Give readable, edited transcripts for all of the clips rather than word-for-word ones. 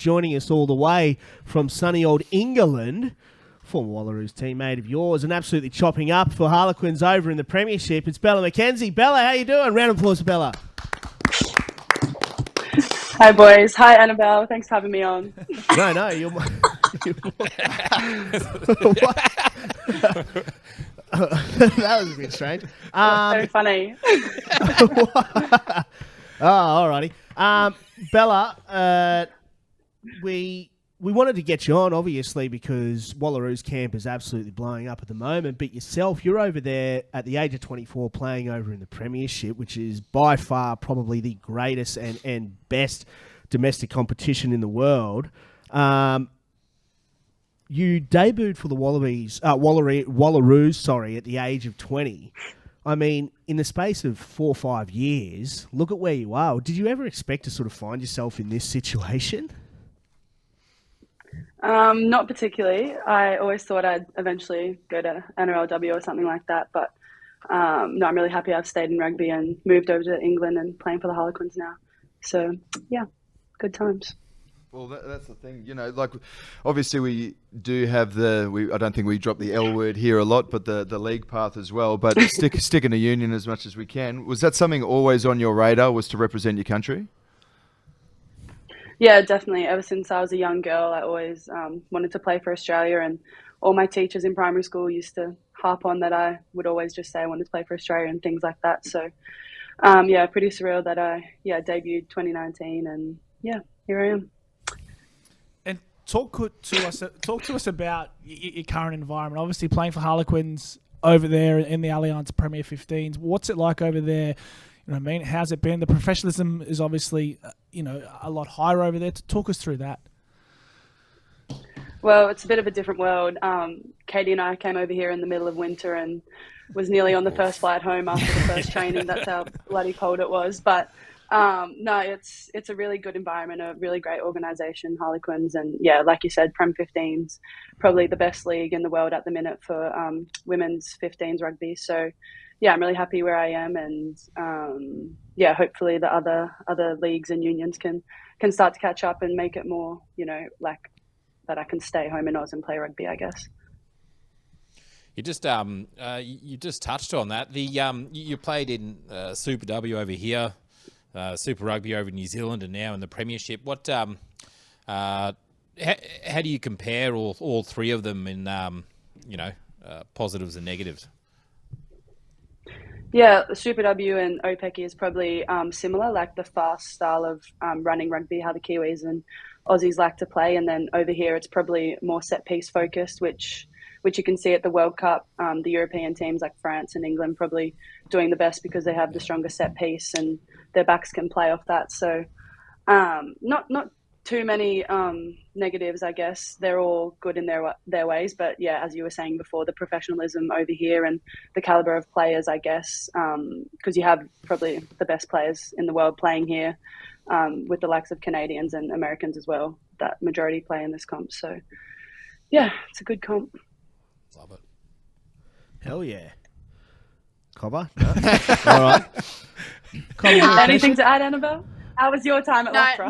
joining us all the way from sunny old England. Former Wallaroos teammate of yours and absolutely chopping up for Harlequins over in the Premiership. It's Bella McKenzie. Bella, how you doing? Round of applause for Bella. Hi, boys. Hi, Annabelle. Thanks for having me on. No, you're that was a bit strange. So funny. Alrighty. Bella, we wanted to get you on, obviously, because Wallaroos camp is absolutely blowing up at the moment. But yourself, you're over there at the age of 24 playing over in the Premiership, which is by far probably the greatest and best domestic competition in the world. You debuted for the Wallaroos, at the age of 20. I mean, in the space of 4 or 5 years, look at where you are. Did you ever expect to sort of find yourself in this situation? Not particularly. I always thought I'd eventually go to NRLW or something like that. But no, I'm really happy I've stayed in rugby and moved over to England and playing for the Harlequins now. So, yeah, good times. Well, that's the thing, like obviously we do have I don't think we drop the L word here a lot, but the league path as well, but stick in a union as much as we can. Was that something always on your radar, was to represent your country? Yeah, definitely. Ever since I was a young girl, I always wanted to play for Australia, and all my teachers in primary school used to harp on that I would always just say I wanted to play for Australia and things like that. So, yeah, pretty surreal that I debuted 2019, and yeah, here I am. Talk to us about your current environment. Obviously, playing for Harlequins over there in the Allianz Premier 15s. What's it like over there? You know what I mean? How's it been? The professionalism is obviously, a lot higher over there. Talk us through that. Well, it's a bit of a different world. Katie and I came over here in the middle of winter and was nearly on the first flight home after the first training. That's how bloody cold it was. But no, it's a really good environment, a really great organisation, Harlequins, and yeah, like you said, Prem 15's probably the best league in the world at the minute for women's 15s rugby. So yeah, I'm really happy where I am, and yeah, hopefully the other leagues and unions can start to catch up and make it more, like that I can stay home in Oz and play rugby, I guess. You just touched on that. You played in Super W over here. Super Rugby over in New Zealand, and now in the Premiership. What? How do you compare all three of them in positives and negatives? Yeah, the Super W and OPEC is probably similar, like the fast style of running rugby, how the Kiwis and Aussies like to play, and then over here it's probably more set piece focused, which you can see at the World Cup. The European teams like France and England probably doing the best because they have the strongest set piece and their backs can play off that. So not too many negatives, I guess. They're all good in their ways. But yeah, as you were saying before, the professionalism over here and the caliber of players, I guess, because you have probably the best players in the world playing here with the likes of Canadians and Americans as well, that majority play in this comp. So yeah, it's a good comp. Love it. Hell yeah. Cobber? No? All right. Anything to add, Annabelle? How was your time at Loughborough?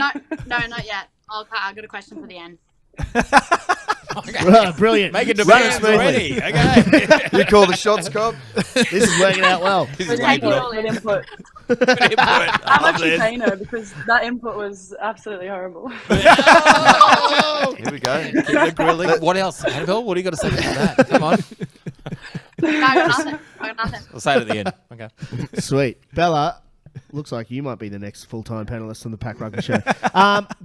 No, not yet. I've got a question for the end. Okay. Right, brilliant. Make it demands already. Okay. You call the shots, Cobb? This is working out well. We're taking all the input. How much you paying her? Because that input was absolutely horrible. Here we go. Keep the grilling. What else? Annabelle, what do you got to say about that? Come on. No, I got nothing. I'll say it at the end. Okay. Sweet. Bella, looks like you might be the next full-time panellist on the PAC Rugby Show.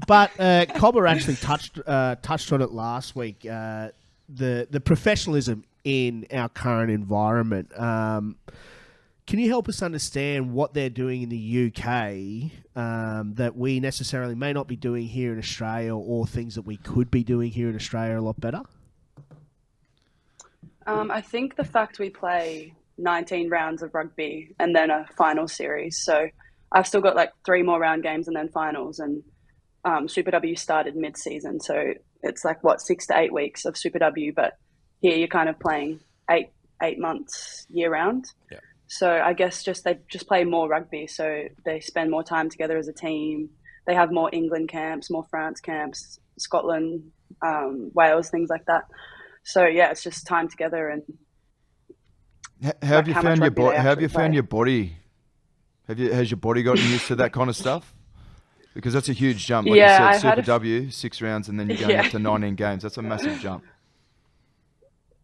But Cobber actually touched on it last week, the professionalism in our current environment. Can you help us understand what they're doing in the UK that we necessarily may not be doing here in Australia, or things that we could be doing here in Australia a lot better? I think the fact we play 19 rounds of rugby and then a final series. So I've still got like 3 more round games and then finals. And Super W started mid-season. So it's like, 6 to 8 weeks of Super W. But here you're kind of playing eight months year round. Yeah. So I guess they just play more rugby. So they spend more time together as a team. they have more England camps, more France camps, Scotland, Wales, things like that. So yeah, it's just time together. And how have you found your body? How have you found play. your body? Has your body gotten used to that kind of stuff? Because that's a huge jump. Like Yeah, you said, Super W, 6 rounds, and then you're going up to 19 games. That's a massive jump.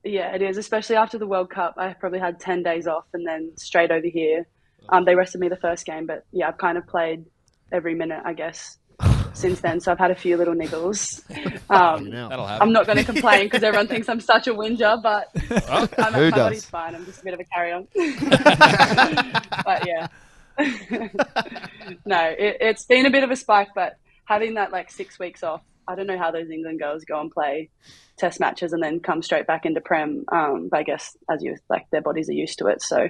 Yeah, it is, especially after the World Cup. I probably had 10 days off and then straight over here. They rested me the first game, but yeah, I've kind of played every minute, I guess, since then. So I've had a few little niggles. That'll happen. I'm not going to complain because everyone thinks I'm such a whinger, but my Who does? body's fine. I'm just a bit of a carry-on. But yeah. No, it's been a bit of a spike, but having that like 6 weeks off, I don't know how those England girls go and play test matches and then come straight back into Prem. But I guess their bodies are used to it. So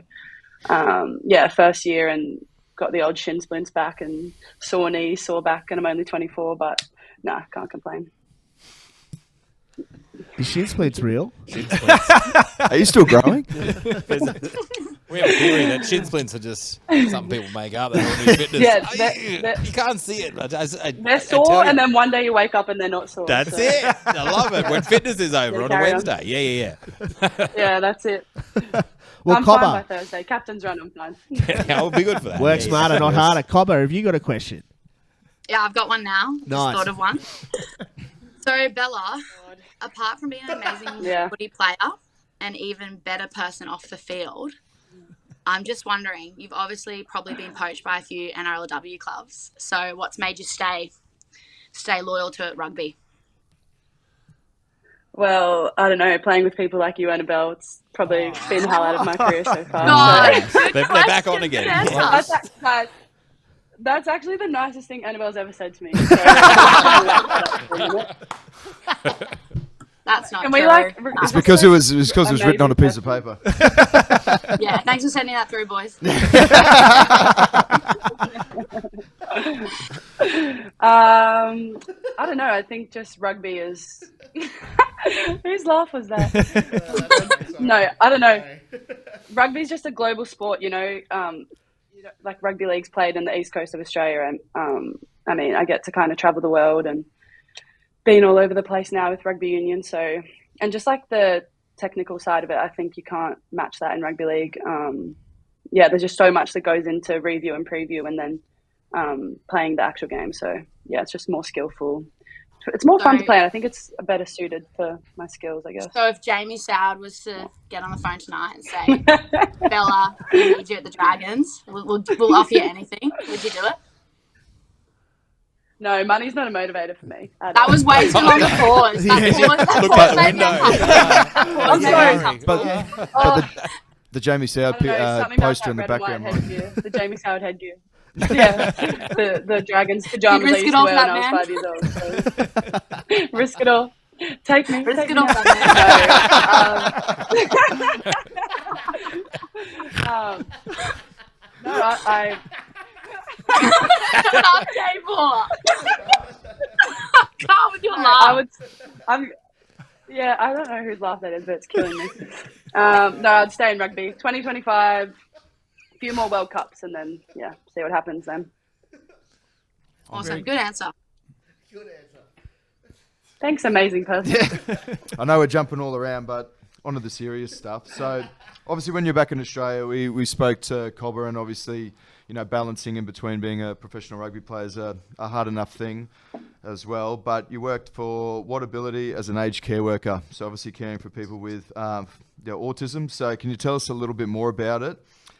yeah, first year and got the old shin splints back and sore knee, sore back, and I'm only 24, but nah, can't complain. Is shin splints real? Shin splints. Are you still growing? We have a theory that shin splints are just something people make up. They don't need fitness. Yeah, You can't see it. they're sore, and then one day you wake up and they're not sore. That's it. I love it. When fitness is over on a carry on. Wednesday. Yeah. Yeah, that's it. Well, I'm fine by Cobber, Thursday. Captain's run, I'm fine. I'll be good for that. work Yeah, smarter, not yes. harder. Cobber, have you got a question? Yeah, I've got one now. Nice. Just thought of one. So, Bella, apart from being an amazing Yeah. footy player and even better person off the field, I'm just wondering, you've obviously probably been poached by a few NRLW clubs. So what's made you stay loyal to rugby? Well, I don't know. Playing with people like you, Annabelle, it's probably been the highlight of my career so far. God. So- They're back on again. Yes. That's actually the nicest thing Annabelle's ever said to me. So, That's not Can true. we like? It's because it was written on a piece of paper. Yeah, thanks for sending that through, boys. I don't know. I think just rugby is. Whose laugh was that? No, I don't know. Rugby's just a global sport, like rugby league's played in the east coast of Australia, and I mean, I get to kind of travel the world and been all over the place now with rugby union. So, and just like the technical side of it, I think you can't match that in rugby league. Yeah, there's just so much that goes into review and preview, and then playing the actual game. So yeah, it's just more skillful. It's more fun to play, and I think it's better suited for my skills, I guess. So if Jamie Soward was to get on the phone tonight and say, Bella, we need you at the Dragons, we'll offer you anything, would you do it? No, money's not a motivator for me. That was way too long a pause. That Look pause out the made me window. I'm sorry. uncomfortable. But the Jamie Soward I don't know, something about poster in the that red and background. white headgear, the Jamie Soward headgear. Yeah, the Dragons pajamas I risk used it to all wear for when I was that 5 years old. So. Risk it all. Take me. Risk take it me all now. for No, I Shut up, table. Calm with your laugh. Yeah, I don't know whose laugh that is, but it's killing me. No, I'd stay in rugby. 2025, a few more World Cups, and then, yeah, see what happens then. Awesome. Good answer. Thanks, amazing person. I know we're jumping all around, but onto the serious stuff. So, obviously, when you're back in Australia, we spoke to Cobber, and obviously, balancing in between being a professional rugby player is a hard enough thing as well. But you worked for Whatability as an aged care worker, so obviously caring for people with autism. So, can you tell us a little bit more about it?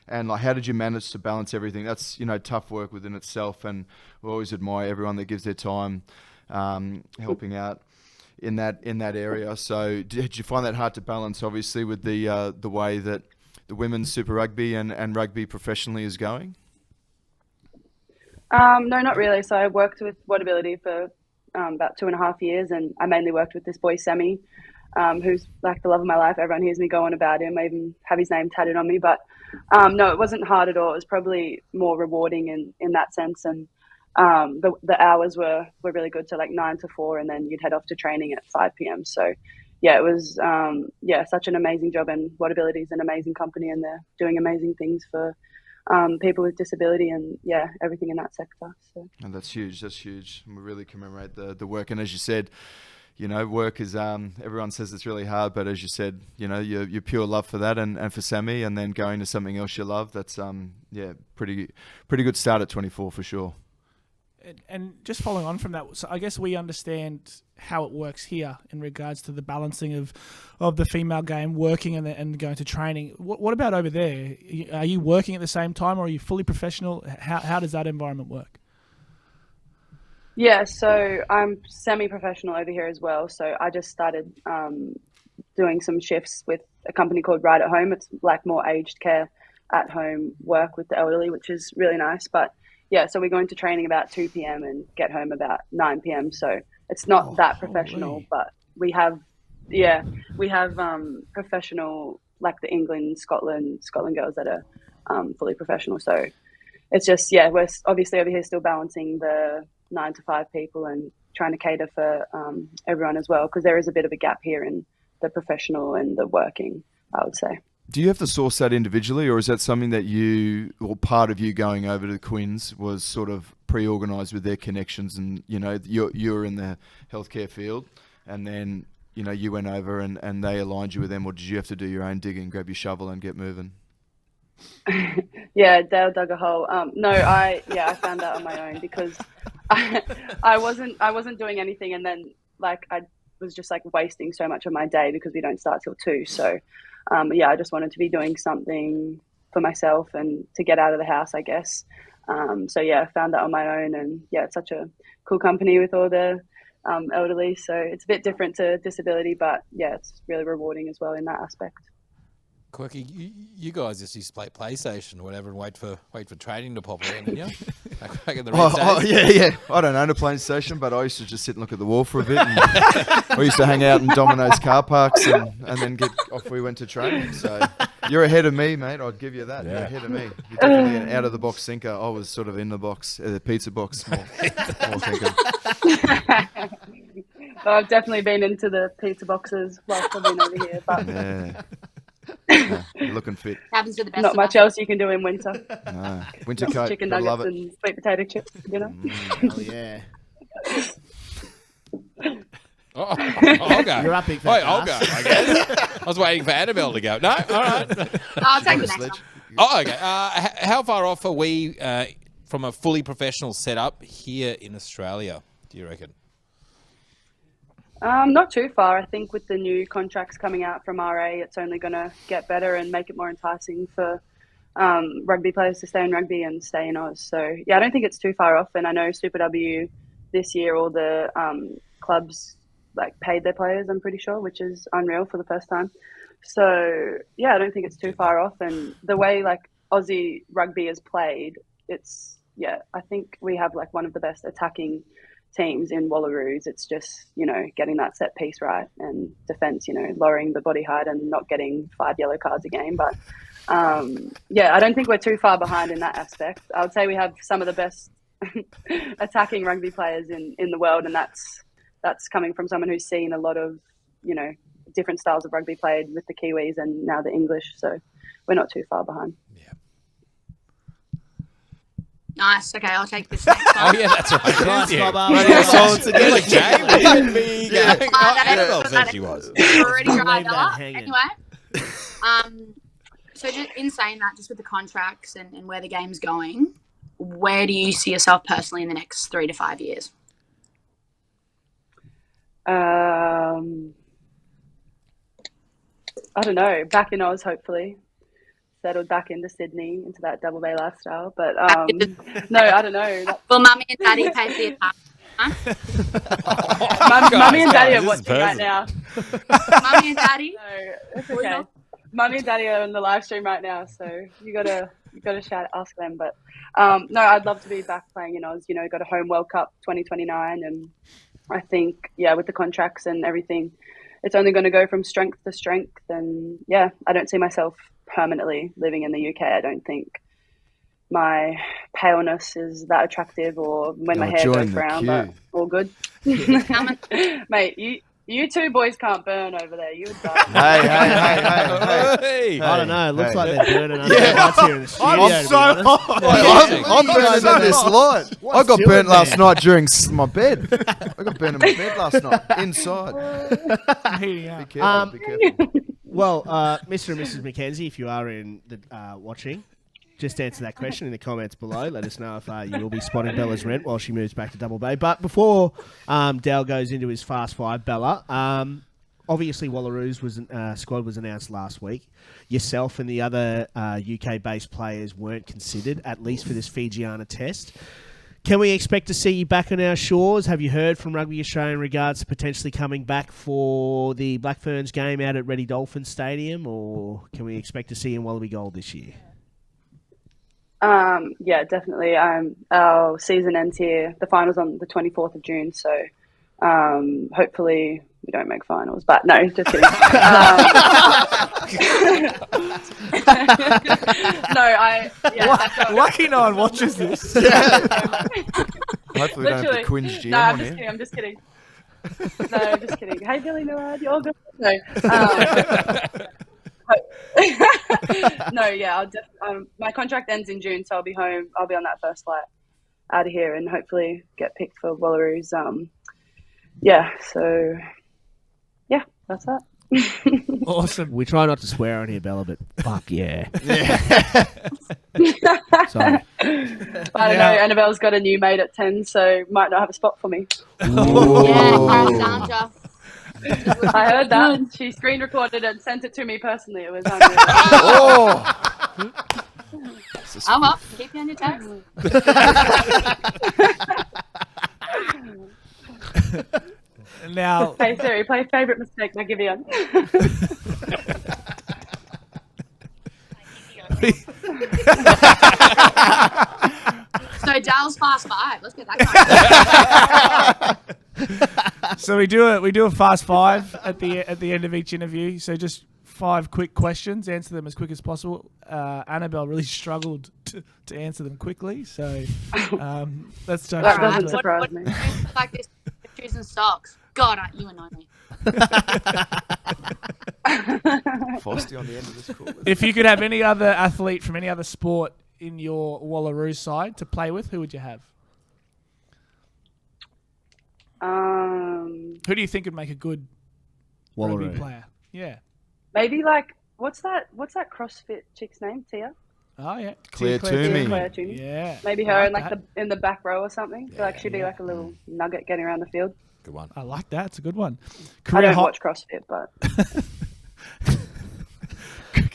And how did you manage to balance everything? That's tough work within itself, and we always admire everyone that gives their time helping out in that area. So did you find that hard to balance, obviously, with the way that the women's Super Rugby and rugby professionally is going? No, not really. So I worked with Whatability for about 2.5 years, and I mainly worked with this boy, Sammy, who's like the love of my life. Everyone hears me go on about him. I even have his name tattooed on me. But no, it wasn't hard at all. It was probably more rewarding in that sense. And the hours were really good. So like 9 to 4, and then you'd head off to training at 5 p.m. So yeah, it was such an amazing job, and Whatability is an amazing company, and they're doing amazing things for people with disability and everything in that sector. So. And that's huge. That's huge. We really commemorate the work. And as you said, work is, everyone says it's really hard, but as you said, your pure love for that and for Sammy, and then going to something else you love, that's, pretty good start at 24 for sure. And just following on from that, so I guess we understand how it works here in regards to the balancing of the female game, working and going to training. What about over there? Are you working at the same time, or are you fully professional? How does that environment work? Yeah, so I'm semi-professional over here as well. So I just started doing some shifts with a company called Right at Home. It's like more aged care at home work with the elderly, which is really nice. But yeah, so we go into training about 2 p.m. and get home about 9 p.m. So it's not that professional, holy. but we have professional, like the England, Scotland girls that are fully professional. So it's just, we're obviously over here still balancing the 9 to 5 people and trying to cater for everyone as well, because there is a bit of a gap here in the professional and the working, I would say. Do you have to source that individually, or is that something that part of you going over to the Quins was sort of pre-organised with their connections, and you're in the healthcare field, and then you went over and they aligned you with them, or did you have to do your own digging, grab your shovel and get moving? Yeah, Dale dug a hole. No, I found out on my own, because I wasn't doing anything, and then I was just wasting so much of my day because we don't start till 2. So I just wanted to be doing something for myself and to get out of the house, I guess. I found that on my own, and it's such a cool company with all the elderly. So it's a bit different to disability, but it's really rewarding as well in that aspect. Quirky, you guys just used to play PlayStation or whatever and wait for training to pop in, didn't you? Back in the red days. Yeah. I don't own a PlayStation, but I used to just sit and look at the wall for a bit. And we used to hang out in Domino's car parks and then get off. We went to training. So you're ahead of me, mate. I'd give you that. Yeah. You're ahead of me. You're definitely an out-of-the-box thinker. I was sort of in the box, the pizza box, more thinker. Well, I've definitely been into the pizza boxes whilst I've been over here. But yeah, you're looking fit. Happens to the best. Not much else you can do in winter. No. Winter coat. Chicken Gotta love nuggets it. and sweet potato chips, Oh, yeah. I'll go. You're up, big fat Wait, I'll ass. go, I guess. I was waiting for Annabelle to go. No? All right. I'll take the Sledge. next one. Oh, okay. How far off are we from a fully professional setup here in Australia, do you reckon? Not too far. I think with the new contracts coming out from RA, it's only going to get better and make it more enticing for rugby players to stay in rugby and stay in Oz. So, I don't think it's too far off. And I know Super W this year, all the clubs paid their players, I'm pretty sure, which is unreal for the first time. So, I don't think it's too far off. And the way Aussie rugby is played, it's, I think we have one of the best attacking teams in Wallaroos. It's just, getting that set piece right and defence, lowering the body height and not getting 5 yellow cards a game. But I don't think we're too far behind in that aspect. I would say we have some of the best attacking rugby players in the world, and that's coming from someone who's seen a lot of, different styles of rugby played with the Kiwis and now the English. So we're not too far behind. Yeah. Nice. Okay, I'll take this next one. Oh, yeah, that's right. Nice, Yeah. Bubba. Radio silence again. Like Jay, look at me going. Annabelle said she was. Already Leave dried that up. hanging. Anyway, so just in saying that, just with the contracts and where the game's going, where do you see yourself personally in the next 3 to 5 years? I don't know. Back in Oz, hopefully. Settled back into Sydney, into that double bay lifestyle. But no, I don't know. Well, mummy and daddy pay for your time. Mummy and daddy are this is watching right now. Mummy and daddy? No, it's okay. Mummy and daddy are on the live stream right now, so you gotta ask them. But no, I'd love to be back playing in Oz. Got a home World Cup 2029, and I think with the contracts and everything, it's only going to go from strength to strength. And I don't see myself permanently living in the UK. I don't think my paleness is that attractive, or when my hair goes brown. But all good, mate. You two boys can't burn over there. You would die. Hey. I don't know. It looks Hey. like they're burning under the lights here in the studio. I'm to be so honest. hot. I'm burning in this light. I got doing burnt last there? night during my bed. I got burnt in my bed last night inside. I'm heating up. Be careful. Be careful. Well, Mr. and Mrs. McKenzie, if you are in the watching, just answer that question in the comments below. Let us know if you will be spotting Bella's rent while she moves back to Double Bay. But before Dale goes into his Fast Five, Bella, obviously Wallaroos squad was announced last week. Yourself and the other UK-based players weren't considered, at least for this Fijiana test. Can we expect to see you back on our shores? Have you heard from Rugby Australia in regards to potentially coming back for the Black Ferns game out at Reddy Dolphin Stadium, or can we expect to see you in Wallaby Gold this year? Yeah, definitely. Our season ends here. The finals on the 24th of June, so hopefully we don't make finals. But no, just kidding. Lucky no one watches this. Hopefully we don't have the Queen's GM No, on here. I'm just kidding. No, I'm just kidding. Hey, Billy Millard, you're good. No. No, yeah, my contract ends in June, so I'll be home. I'll be on that first flight out of here and hopefully get picked for Wallaroos. Yeah, so yeah, that's that. Awesome. We try not to swear on here, Bella, but fuck yeah. Sorry. I don't know. Annabelle's got a new mate at 10, so might not have a spot for me. Yeah, Sandra. I heard that. She screen recorded and sent it to me personally. It was I'm up. Keep you on your toes. Now, Hey Siri, play favourite mistake by Giveon. So Dale's Fast Five. Let's get that going. so we do a Fast Five at the end of each interview. So just 5 quick questions. Answer them as quick as possible. Annabelle really struggled to answer them quickly, so let's jump That straight doesn't into it. surprise me. Like this, shoes and socks. God, you annoy me. Frosty on the end of this call. If you could have any other athlete from any other sport in your Wallaroo side to play with, who would you have? Who do you think would make a good rugby Wallaroo. player? Yeah. Maybe like what's that CrossFit chick's name? Tia? Oh yeah. Claire Tia Toomey. Claire Toomey. Yeah. Maybe her I in like like in the back row or something. Feel like she'd be like a little nugget getting around the field. Good one. I like that. It's a good one. I don't watch CrossFit, but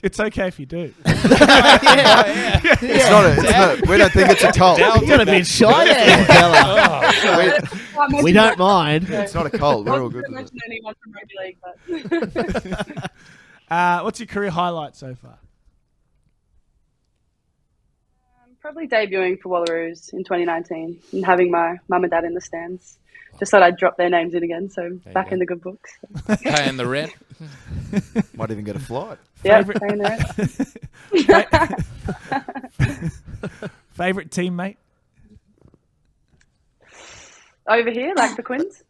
It's okay if you do. It's not. We don't think it's a cult. You're going to be shy there, Bella. We don't mind. It's not a cult. We're I all wasn't good going with to it. mention anyone from rugby league, but What's your career highlight so far? probably debuting for Wallaroos in 2019 and having my mum and dad in the stands. Just thought I'd drop their names in again, so you back go. in the good books. Paying the rent. Might even get a flight. Yeah, Favourite- staying there. Favorite teammate? Over here, like the Quins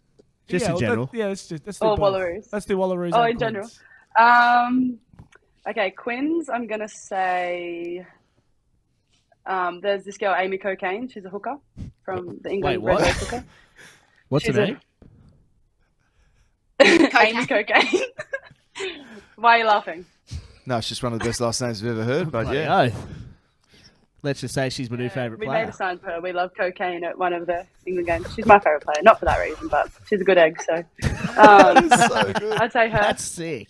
Just in general. Let's do or both. Wallaroos. Let's do Wallaroos. Oh, and in general. Queens. Okay, Quins. I'm gonna say. There's this girl, Amy Cocaine. She's a hooker from the England Wait, what? Red Rose hooker. What's her She's a- name? Amy Cocaine. Why are you laughing? No, it's just one of the best last names we've ever heard. But yeah, Bloody oath. Let's just say she's my new favourite We player. made a sign for her. We love Cocaine at one of the England games. She's my favourite player. Not for that reason, but she's a good egg. So, so good. I'd say her. That's sick.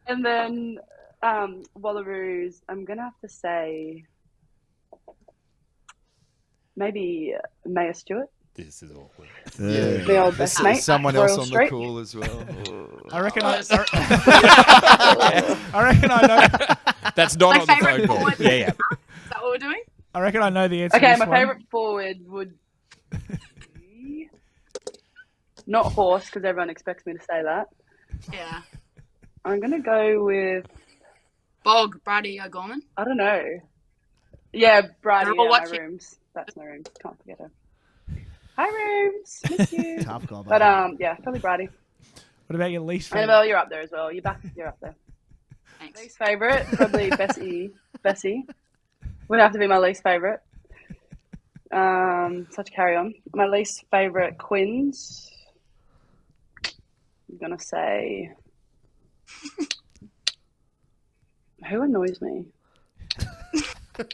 And then Wallaroos, I'm going to have to say maybe Maya Stewart, This is awkward. the old best mate. Someone Royal else on Street. the call as well. I reckon I reckon I know. That's not My on the favourite phone call. forward. Yeah, yeah. Is that what we're doing? I reckon I know the answer. Okay, to my this one. favourite forward would be not Horse, because everyone expects me to say that. Yeah. I'm going to go with, Bog, Brady O'Gorman. I don't know. Yeah, Bridie, They're all my watching. Rooms. That's my Rooms. Can't forget her. Hi, Rooms. Miss you. Tough guy, But yeah, probably Bridie. What about your least favorite? Annabelle, you're up there as well. You're up there. Thanks. Least favourite, probably Bessie. Would have to be my least favourite. Such carry on. My least favourite Quins. I'm gonna say. Who annoys me?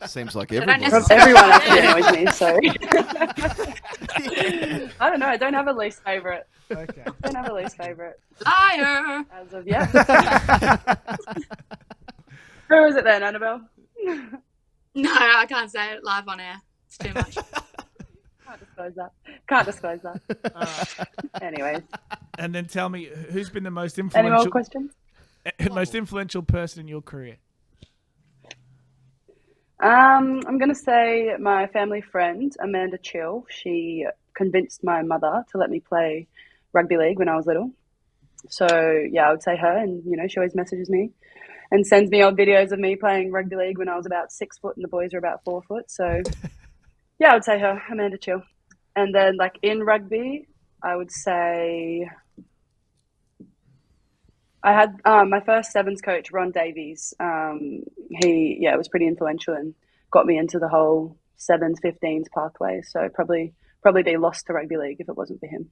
Seems like don't everyone. necessarily- Everyone actually annoys me. So I don't know. I don't have a least favourite. Okay. I don't have a least favourite Liar. as of yet. Who is it then, Annabelle? No, I can't say it live on air. It's too much. Can't disclose that. Anyways, And then tell me who's been the most any more influential questions? most influential person in your career? I'm going to say my family friend, Amanda Chill. She convinced my mother to let me play rugby league when I was little. So, yeah, I would say her. And, you know, she always messages me and sends me old videos of me playing rugby league when I was about 6 foot and the boys were about 4 foot. So, yeah, I would say her, Amanda Chill. And then, like, in rugby, I would say I had my first sevens coach, Ron Davies. He was pretty influential and got me into the whole sevens, 15s pathway. So probably be lost to rugby league if it wasn't for him.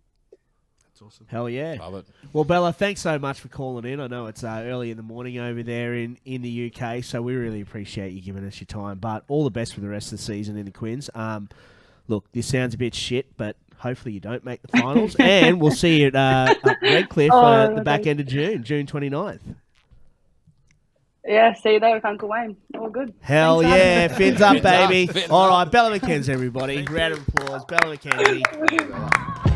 That's awesome. Hell yeah. Love it. Well, Bella, thanks so much for calling in. I know it's early in the morning over there in the UK, so we really appreciate you giving us your time. But all the best for the rest of the season in the Quins. Look, this sounds a bit shit, but hopefully you don't make the finals. And we'll see you at Redcliffe the back end of June 29th. Yeah, see you there with Uncle Wayne. All good. Hell Thanks, yeah. Fins up, Fins up, baby. fins All up. right, Bella McKenzie, everybody. Round of applause. Bella McKenzie.